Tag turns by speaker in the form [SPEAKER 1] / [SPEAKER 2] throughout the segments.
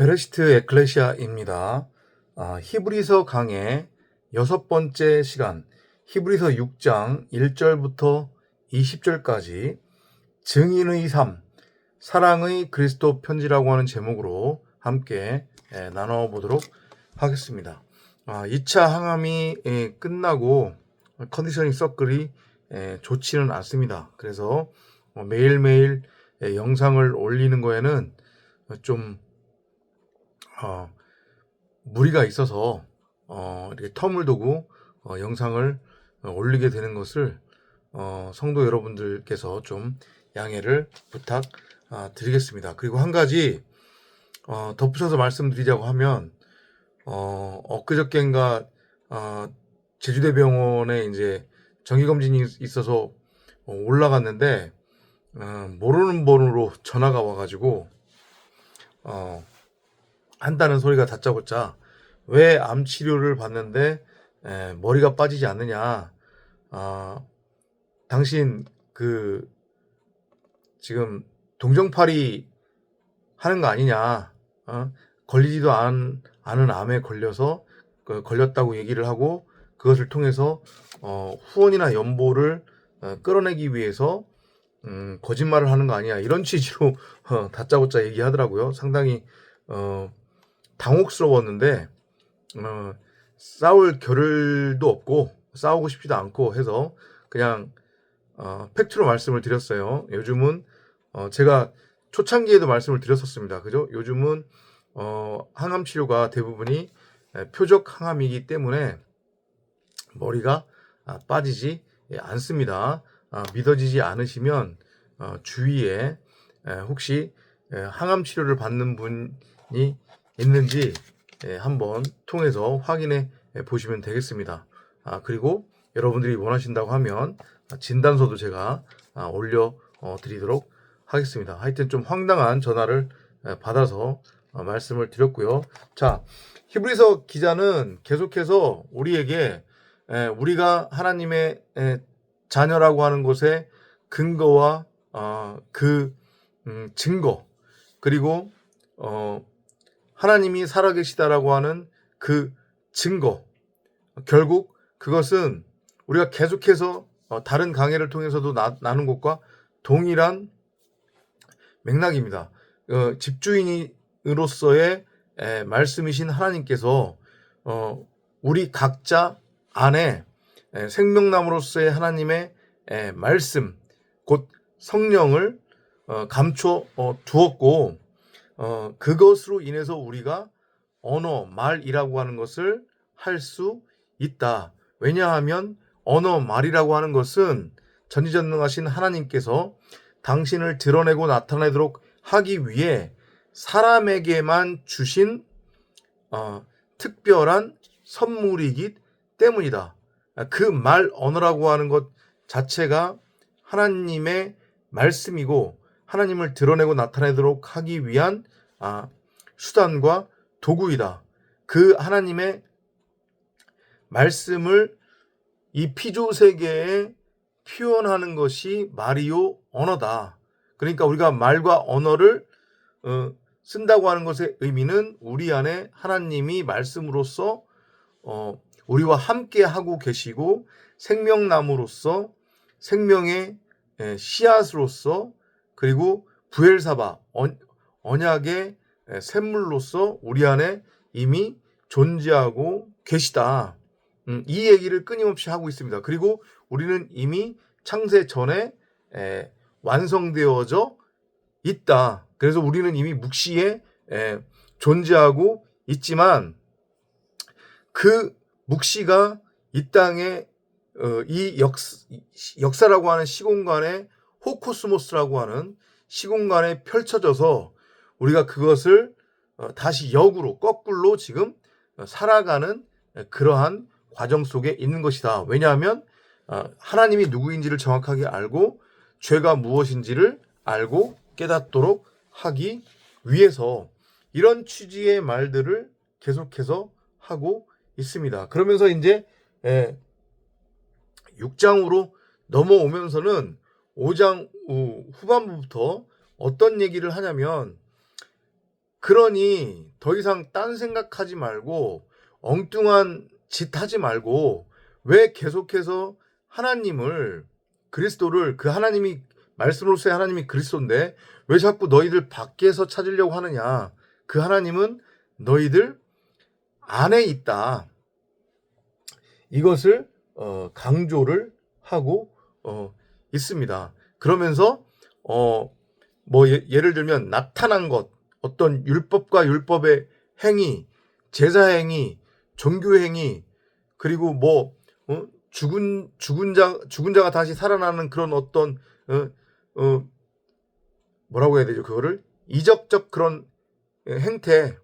[SPEAKER 1] 베레시트 에클레시아입니다. 히브리서 강의 6번째 시간, 히브리서 6장 1절부터 20절까지 증인의 삶, 사랑의 그리스도 편지라고 하는 제목으로 함께 나눠보도록 하겠습니다. 2차 항암이 끝나고 컨디셔닝 서클이 좋지는 않습니다. 그래서 매일매일 영상을 올리는 거에는 좀 무리가 있어서 이렇게 텀을 두고 영상을 올리게 되는 것을 성도 여러분들께서 좀 양해를 부탁드리겠습니다. 그리고 한 가지 덧붙여서 말씀드리자고 하면 엊그저께인가 제주대병원에 이제 정기검진이 있어서 올라갔는데 모르는 번호로 전화가 와가지고 한다는 소리가 다짜고짜 왜 암 치료를 받는데 머리가 빠지지 않느냐, 당신 지금 동정팔이 하는 거 아니냐, 걸리지도 않은 암에 걸려서 걸렸다고 얘기를 하고 그것을 통해서 후원이나 연보를 끌어내기 위해서 거짓말을 하는 거 아니야, 이런 취지로 다짜고짜 얘기하더라고요. 상당히 당혹스러웠는데 싸울 겨를도 없고 싸우고 싶지도 않고 해서 그냥 팩트로 말씀을 드렸어요. 요즘은 제가 초창기에도 말씀을 드렸었습니다. 그죠? 요즘은 항암 치료가 대부분이 표적 항암이기 때문에 머리가 빠지지 않습니다. 믿어지지 않으시면 주위에 혹시 항암 치료를 받는 분이 있는지 한번 통해서 확인해 보시면 되겠습니다. 그리고 여러분들이 원하신다고 하면 진단서도 제가 올려 드리도록 하겠습니다. 하여튼 좀 황당한 전화를 받아서 말씀을 드렸고요. 자, 히브리서 기자는 계속해서 우리에게 우리가 하나님의 자녀라고 하는 것의 근거와 그 증거, 그리고 하나님이 살아계시다라고 하는 그 증거, 결국 그것은 우리가 계속해서 다른 강해를 통해서도 나눈 것과 동일한 맥락입니다. 집주인으로서의 말씀이신 하나님께서 우리 각자 안에 생명나무로서의 하나님의 말씀, 곧 성령을 감춰 두었고, 그것으로 인해서 우리가 언어, 말이라고 하는 것을 할 수 있다. 왜냐하면 언어, 말이라고 하는 것은 전지전능하신 하나님께서 당신을 드러내고 나타내도록 하기 위해 사람에게만 주신 특별한 선물이기 때문이다. 그 말, 언어라고 하는 것 자체가 하나님의 말씀이고 하나님을 드러내고 나타내도록 하기 위한 수단과 도구이다. 그 하나님의 말씀을 이 피조 세계에 표현하는 것이 말이요 언어다. 그러니까 우리가 말과 언어를 쓴다고 하는 것의 의미는 우리 안에 하나님이 말씀으로서 우리와 함께 하고 계시고 생명나무로서 생명의 씨앗으로서 그리고 부엘사바 언약의 샘물로서 우리 안에 이미 존재하고 계시다. 이 얘기를 끊임없이 하고 있습니다. 그리고 우리는 이미 창세 전에 완성되어져 있다. 그래서 우리는 이미 묵시에 존재하고 있지만 그 묵시가 이 땅에 이 역사라고 하는 시공간에 호코스모스라고 하는 시공간에 펼쳐져서 우리가 그것을 다시 역으로 거꾸로 지금 살아가는 그러한 과정 속에 있는 것이다. 왜냐하면 하나님이 누구인지를 정확하게 알고 죄가 무엇인지를 알고 깨닫도록 하기 위해서 이런 취지의 말들을 계속해서 하고 있습니다. 그러면서 이제 6장으로 넘어오면서는 5장 후반부부터 어떤 얘기를 하냐면 그러니 더 이상 딴 생각하지 말고 엉뚱한 짓 하지 말고 왜 계속해서 하나님을, 그리스도를, 그 하나님이, 말씀으로서의 하나님이 그리스도인데 왜 자꾸 너희들 밖에서 찾으려고 하느냐. 그 하나님은 너희들 안에 있다. 이것을 강조를 하고 있습니다. 그러면서 뭐 예를 들면 나타난 것, 어떤 율법과 율법의 행위, 제사 행위, 종교 행위, 그리고 뭐 죽은 자가 다시 살아나는 그런 어떤 뭐라고 해야 되죠? 그거를 이적적 그런 행태,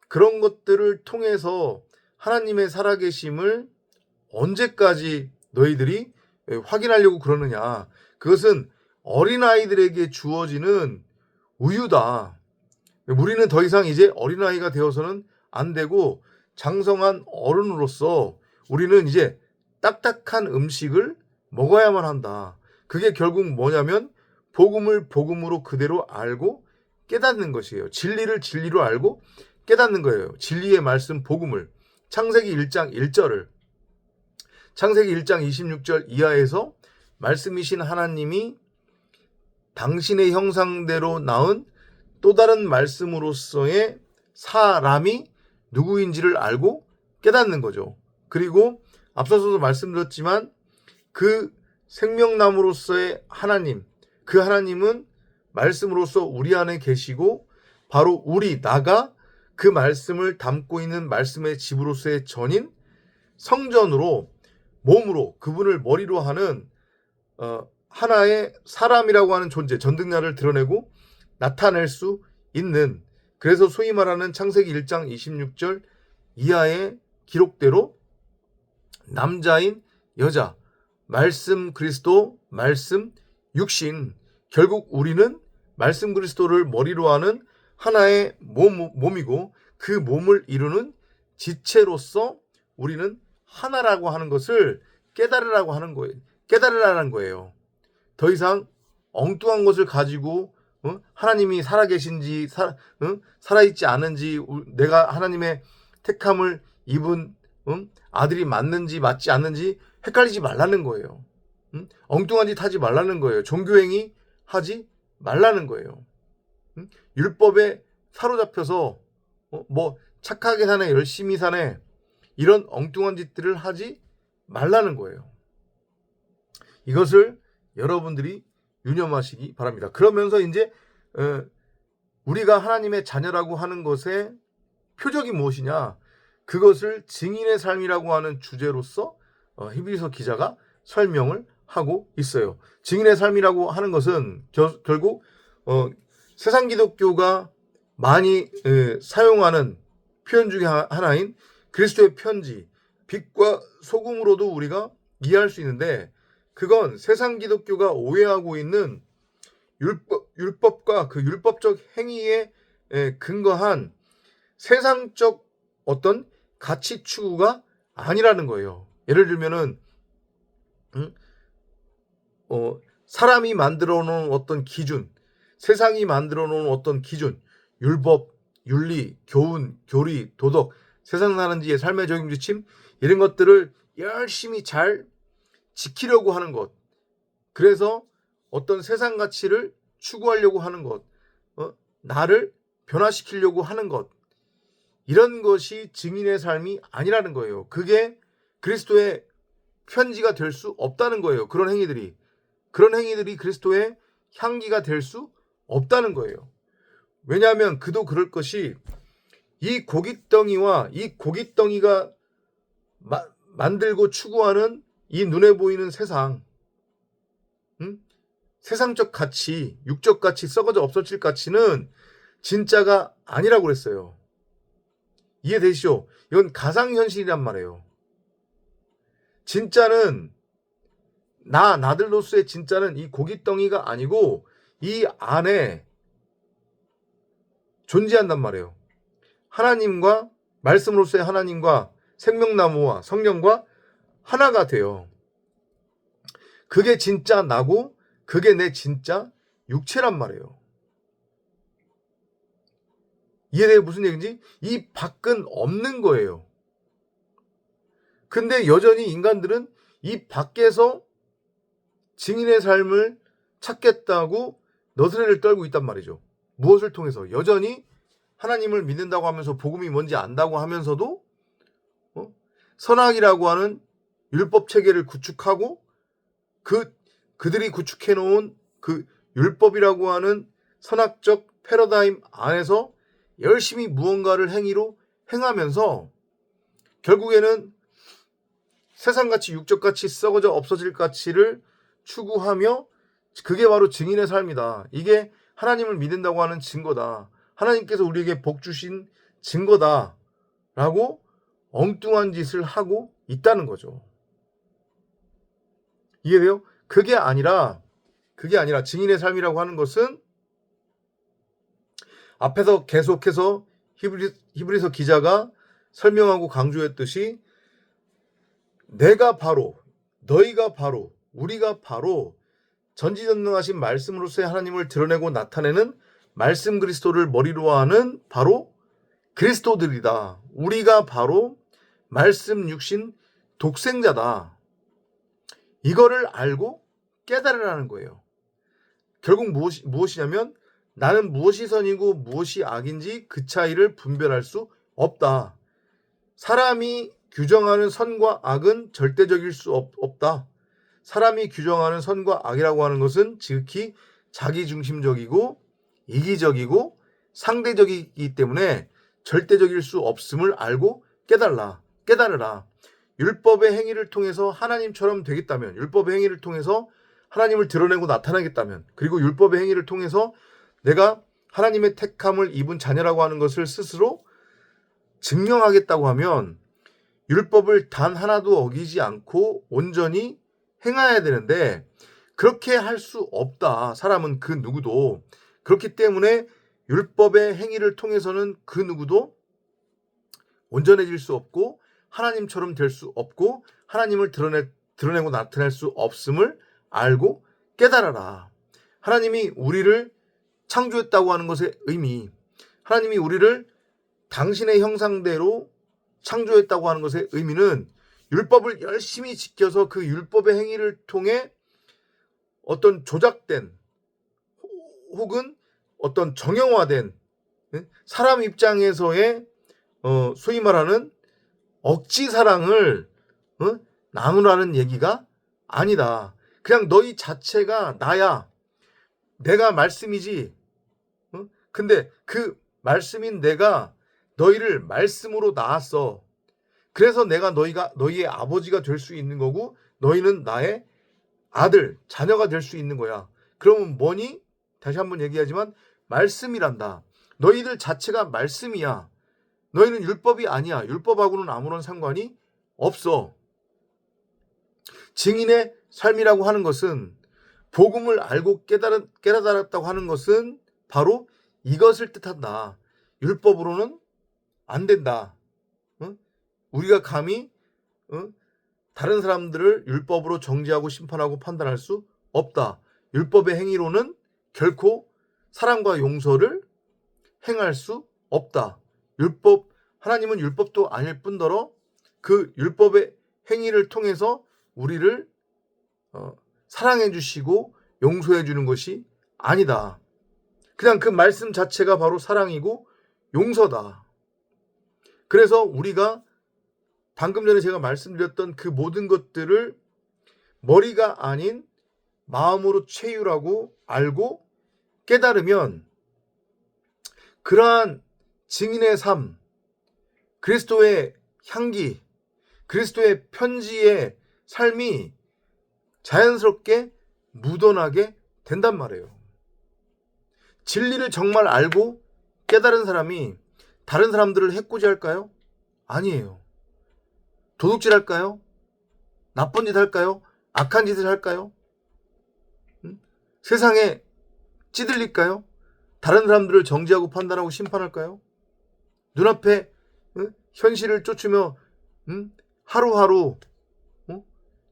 [SPEAKER 1] 그런 것들을 통해서 하나님의 살아계심을 언제까지 너희들이 확인하려고 그러느냐. 그것은 어린아이들에게 주어지는 우유다. 우리는 더 이상 이제 어린아이가 되어서는 안 되고 장성한 어른으로서 우리는 이제 딱딱한 음식을 먹어야만 한다. 그게 결국 뭐냐면 복음을 복음으로 그대로 알고 깨닫는 것이에요. 진리를 진리로 알고 깨닫는 거예요. 진리의 말씀 복음을. 창세기 1장 1절을 창세기 1장 26절 이하에서 말씀이신 하나님이 당신의 형상대로 낳은 또 다른 말씀으로서의 사람이 누구인지를 알고 깨닫는 거죠. 그리고 앞서서도 말씀드렸지만 그 생명나무로서의 하나님, 그 하나님은 말씀으로서 우리 안에 계시고 바로 나가 그 말씀을 담고 있는 말씀의 집으로서의 전인 성전으로 몸으로 그분을 머리로 하는 하나의 사람이라고 하는 존재, 전등자를 드러내고 나타낼 수 있는, 그래서 소위 말하는 창세기 1장 26절 이하의 기록대로 남자인 여자, 말씀 그리스도, 말씀 육신, 결국 우리는 말씀 그리스도를 머리로 하는 하나의 몸이고 그 몸을 이루는 지체로서 우리는 하나라고 하는 것을 깨달으라고 하는 거예요. 깨달으라는 거예요. 더 이상 엉뚱한 것을 가지고 하나님이 살아계신지 살아있지 않은지, 내가 하나님의 택함을 입은 아들이 맞는지 맞지 않는지 헷갈리지 말라는 거예요. 엉뚱한 짓 하지 말라는 거예요. 종교행위 하지 말라는 거예요. 율법에 사로잡혀서 뭐 착하게 사네, 열심히 사네, 이런 엉뚱한 짓들을 하지 말라는 거예요. 이것을 여러분들이 유념하시기 바랍니다. 그러면서 이제 우리가 하나님의 자녀라고 하는 것의 표적이 무엇이냐, 그것을 증인의 삶이라고 하는 주제로서 히브리서 기자가 설명을 하고 있어요. 증인의 삶이라고 하는 것은 결국 세상 기독교가 많이 사용하는 표현 중에 하나인 그리스도의 편지, 빛과 소금으로도 우리가 이해할 수 있는데, 그건 세상 기독교가 오해하고 있는 율법과 그 율법적 행위에 근거한 세상적 어떤 가치 추구가 아니라는 거예요. 예를 들면은 사람이 만들어 놓은 어떤 기준, 세상이 만들어 놓은 어떤 기준, 율법, 윤리, 교훈, 교리, 도덕, 세상 사는 지의 삶의 적용지침, 이런 것들을 열심히 잘 지키려고 하는 것, 그래서 어떤 세상 가치를 추구하려고 하는 것, 나를 변화시키려고 하는 것, 이런 것이 증인의 삶이 아니라는 거예요. 그게 그리스도의 편지가 될 수 없다는 거예요. 그런 행위들이 그리스도의 향기가 될 수 없다는 거예요. 왜냐하면 그도 그럴 것이, 이 고깃덩이가 만들고 추구하는 이 눈에 보이는 세상, 세상적 가치, 육적 가치, 썩어져 없어질 가치는 진짜가 아니라고 그랬어요. 이해되시죠? 이건 가상현실이란 말이에요. 진짜는 나들로서의 진짜는 이 고깃덩이가 아니고 이 안에 존재한단 말이에요. 하나님과, 말씀으로서의 하나님과 생명나무와 성령과 하나가 돼요. 그게 진짜 나고 그게 내 진짜 육체란 말이에요. 이게 무슨 얘기인지? 이 밖은 없는 거예요. 근데 여전히 인간들은 이 밖에서 증인의 삶을 찾겠다고 너스레를 떨고 있단 말이죠. 무엇을 통해서? 여전히 하나님을 믿는다고 하면서 복음이 뭔지 안다고 하면서도 선악이라고 하는 율법 체계를 구축하고 그들이 구축해 놓은 그 율법이라고 하는 선악적 패러다임 안에서 열심히 무언가를 행위로 행하면서 결국에는 세상같이 육적같이 썩어져 없어질 가치를 추구하며 그게 바로 증인의 삶이다. 이게 하나님을 믿는다고 하는 증거다. 하나님께서 우리에게 복 주신 증거다. 라고 엉뚱한 짓을 하고 있다는 거죠. 이해돼요? 그게 아니라 증인의 삶이라고 하는 것은 앞에서 계속해서 히브리서 기자가 설명하고 강조했듯이 내가 바로, 너희가 바로, 우리가 바로 전지전능하신 말씀으로서의 하나님을 드러내고 나타내는 말씀 그리스도를 머리로 하는 바로 그리스도들이다. 우리가 바로 말씀 육신 독생자다. 이거를 알고 깨달으라는 거예요. 결국 무엇이냐면 나는 무엇이 선이고 무엇이 악인지 그 차이를 분별할 수 없다. 사람이 규정하는 선과 악은 절대적일 수 없다. 사람이 규정하는 선과 악이라고 하는 것은 지극히 자기중심적이고 이기적이고 상대적이기 때문에 절대적일 수 없음을 알고 깨달으라. 율법의 행위를 통해서 하나님처럼 되겠다면, 율법의 행위를 통해서 하나님을 드러내고 나타나겠다면, 그리고 율법의 행위를 통해서 내가 하나님의 택함을 입은 자녀라고 하는 것을 스스로 증명하겠다고 하면 율법을 단 하나도 어기지 않고 온전히 행해야 되는데 그렇게 할 수 없다. 사람은 그 누구도. 그렇기 때문에 율법의 행위를 통해서는 그 누구도 온전해질 수 없고 하나님처럼 될 수 없고 하나님을 드러내고 나타낼 수 없음을 알고 깨달아라. 하나님이 우리를 창조했다고 하는 것의 의미, 하나님이 우리를 당신의 형상대로 창조했다고 하는 것의 의미는 율법을 열심히 지켜서 그 율법의 행위를 통해 어떤 조작된 혹은 어떤 정형화된 사람 입장에서의 소위 말하는 억지 사랑을 나누라는 얘기가 아니다. 그냥 너희 자체가 나야. 내가 말씀이지. 근데 그 말씀인 내가 너희를 말씀으로 낳았어. 그래서 내가 너희의 아버지가 될 수 있는 거고 너희는 나의 아들, 자녀가 될 수 있는 거야. 그러면 뭐니? 다시 한번 얘기하지만 말씀이란다. 너희들 자체가 말씀이야. 너희는 율법이 아니야. 율법하고는 아무런 상관이 없어. 증인의 삶이라고 하는 것은 복음을 알고 깨달았다고 하는 것은 바로 이것을 뜻한다. 율법으로는 안 된다. 우리가 감히 다른 사람들을 율법으로 정죄하고 심판하고 판단할 수 없다. 율법의 행위로는 결코 사랑과 용서를 행할 수 없다. 하나님은 율법도 아닐 뿐더러 그 율법의 행위를 통해서 우리를 사랑해 주시고 용서해 주는 것이 아니다. 그냥 그 말씀 자체가 바로 사랑이고 용서다. 그래서 우리가 방금 전에 제가 말씀드렸던 그 모든 것들을 머리가 아닌 마음으로 체유라고 알고 깨달으면 그러한 증인의 삶, 그리스도의 향기, 그리스도의 편지의 삶이 자연스럽게 묻어나게 된단 말이에요. 진리를 정말 알고 깨달은 사람이 다른 사람들을 해코지할까요? 아니에요. 도둑질할까요? 나쁜 짓 할까요? 악한 짓을 할까요? 세상에 찌들릴까요? 다른 사람들을 정죄하고 판단하고 심판할까요? 눈앞에 현실을 쫓으며 하루하루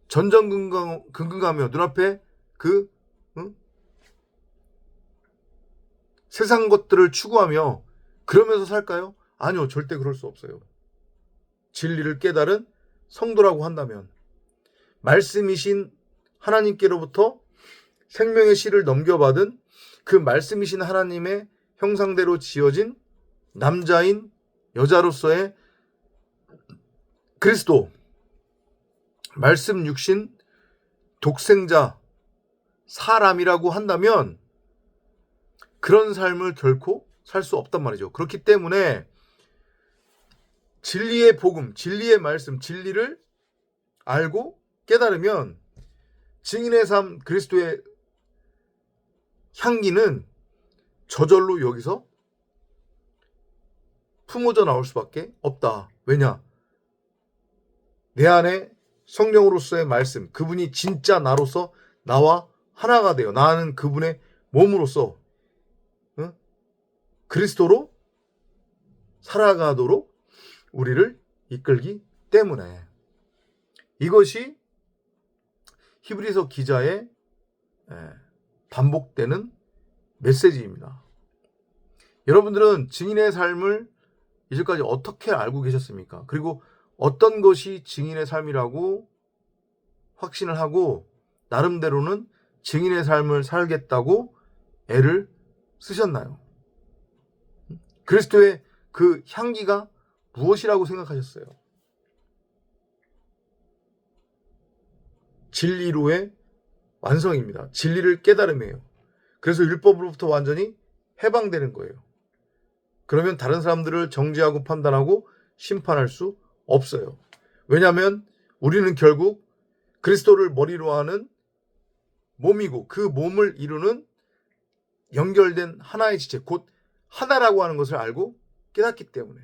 [SPEAKER 1] 전전긍긍하며 눈앞에 세상 것들을 추구하며 그러면서 살까요? 아니요, 절대 그럴 수 없어요. 진리를 깨달은 성도라고 한다면, 말씀이신 하나님께로부터 생명의 씨를 넘겨받은 그 말씀이신 하나님의 형상대로 지어진 남자인 여자로서의 그리스도, 말씀 육신 독생자 사람이라고 한다면 그런 삶을 결코 살 수 없단 말이죠. 그렇기 때문에 진리의 복음, 진리의 말씀, 진리를 알고 깨달으면 증인의 삶, 그리스도의 향기는 저절로 여기서 품어져 나올 수밖에 없다. 왜냐? 내 안에 성령으로서의 말씀, 그분이 진짜 나로서 나와 하나가 되어 나는 그분의 몸으로서 그리스도로 살아가도록 우리를 이끌기 때문에, 이것이 히브리서 기자의 반복되는 메시지입니다. 여러분들은 증인의 삶을 이제까지 어떻게 알고 계셨습니까? 그리고 어떤 것이 증인의 삶이라고 확신을 하고 나름대로는 증인의 삶을 살겠다고 애를 쓰셨나요? 그리스도의 그 향기가 무엇이라고 생각하셨어요? 진리로의 완성입니다. 진리를 깨달음이에요. 그래서 율법으로부터 완전히 해방되는 거예요. 그러면 다른 사람들을 정죄하고 판단하고 심판할 수 없어요. 왜냐하면 우리는 결국 그리스도를 머리로 하는 몸이고 그 몸을 이루는 연결된 하나의 지체, 곧 하나라고 하는 것을 알고 깨닫기 때문에,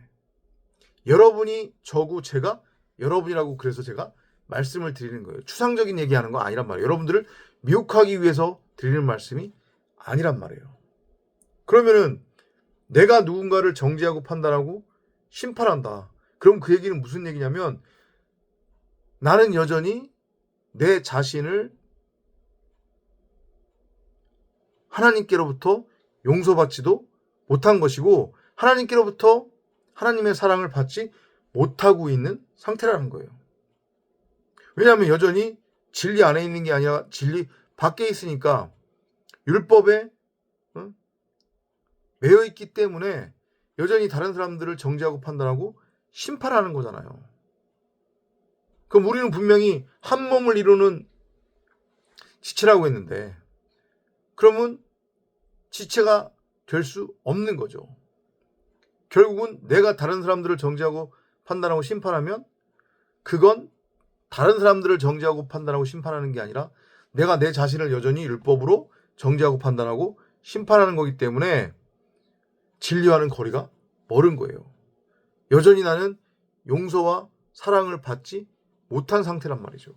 [SPEAKER 1] 여러분이 저고 제가 여러분이라고 그래서 제가 말씀을 드리는 거예요. 추상적인 얘기하는 거 아니란 말이에요. 여러분들을 미혹하기 위해서 드리는 말씀이 아니란 말이에요. 그러면은 내가 누군가를 정죄하고 판단하고 심판한다. 그럼 그 얘기는 무슨 얘기냐면 나는 여전히 내 자신을 하나님께로부터 용서받지도 못한 것이고 하나님께로부터 하나님의 사랑을 받지 못하고 있는 상태라는 거예요. 왜냐하면 여전히 진리 안에 있는 게 아니라 진리 밖에 있으니까 율법에 매여 있기 때문에 여전히 다른 사람들을 정죄하고 판단하고 심판하는 거잖아요. 그럼 우리는 분명히 한 몸을 이루는 지체라고 했는데 그러면 지체가 될 수 없는 거죠. 결국은 내가 다른 사람들을 정죄하고 판단하고 심판하면 그건 다른 사람들을 정죄하고 판단하고 심판하는 게 아니라 내가 내 자신을 여전히 율법으로 정죄하고 판단하고 심판하는 거기 때문에 진리와는 거리가 멀은 거예요. 여전히 나는 용서와 사랑을 받지 못한 상태란 말이죠.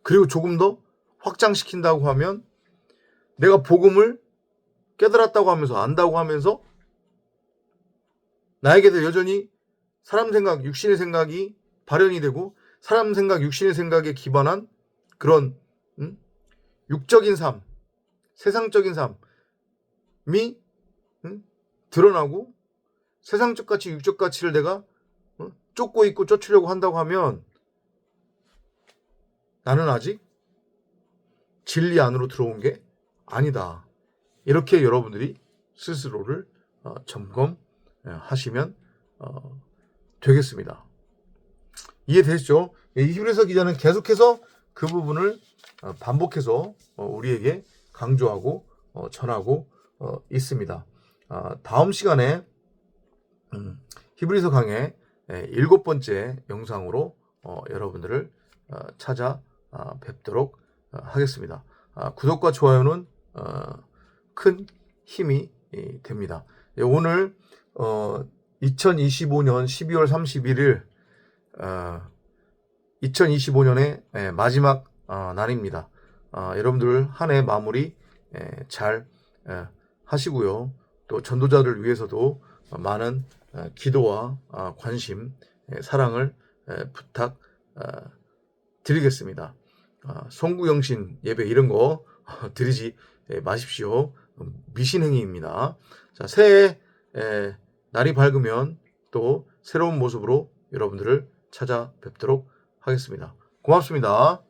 [SPEAKER 1] 그리고 조금 더 확장시킨다고 하면 내가 복음을 깨달았다고 하면서 안다고 하면서 나에게도 여전히 사람 생각, 육신의 생각이 발현이 되고 사람 생각, 육신의 생각에 기반한 그런 육적인 삶, 세상적인 삶이 드러나고 세상적 가치, 육적 가치를 내가 쫓고 있고 쫓으려고 한다고 하면 나는 아직 진리 안으로 들어온 게 아니다. 이렇게 여러분들이 스스로를 점검하시면 되겠습니다. 이해되시죠? 히브리서 기자는 계속해서 그 부분을 반복해서 우리에게 강조하고 전하고 있습니다. 다음 시간에 히브리서 강의 7번째 영상으로 여러분들을 찾아뵙도록 하겠습니다. 구독과 좋아요는 큰 힘이 됩니다. 오늘 2025년 12월 31일 2025년의 마지막 날입니다. 여러분들 한 해 마무리 잘 하시고요. 또 전도자를 위해서도 많은 기도와 관심, 사랑을 부탁 드리겠습니다. 송구영신 예배 이런 거 드리지 마십시오. 미신행위입니다. 자, 새해 날이 밝으면 또 새로운 모습으로 여러분들을 찾아뵙도록 하겠습니다. 고맙습니다.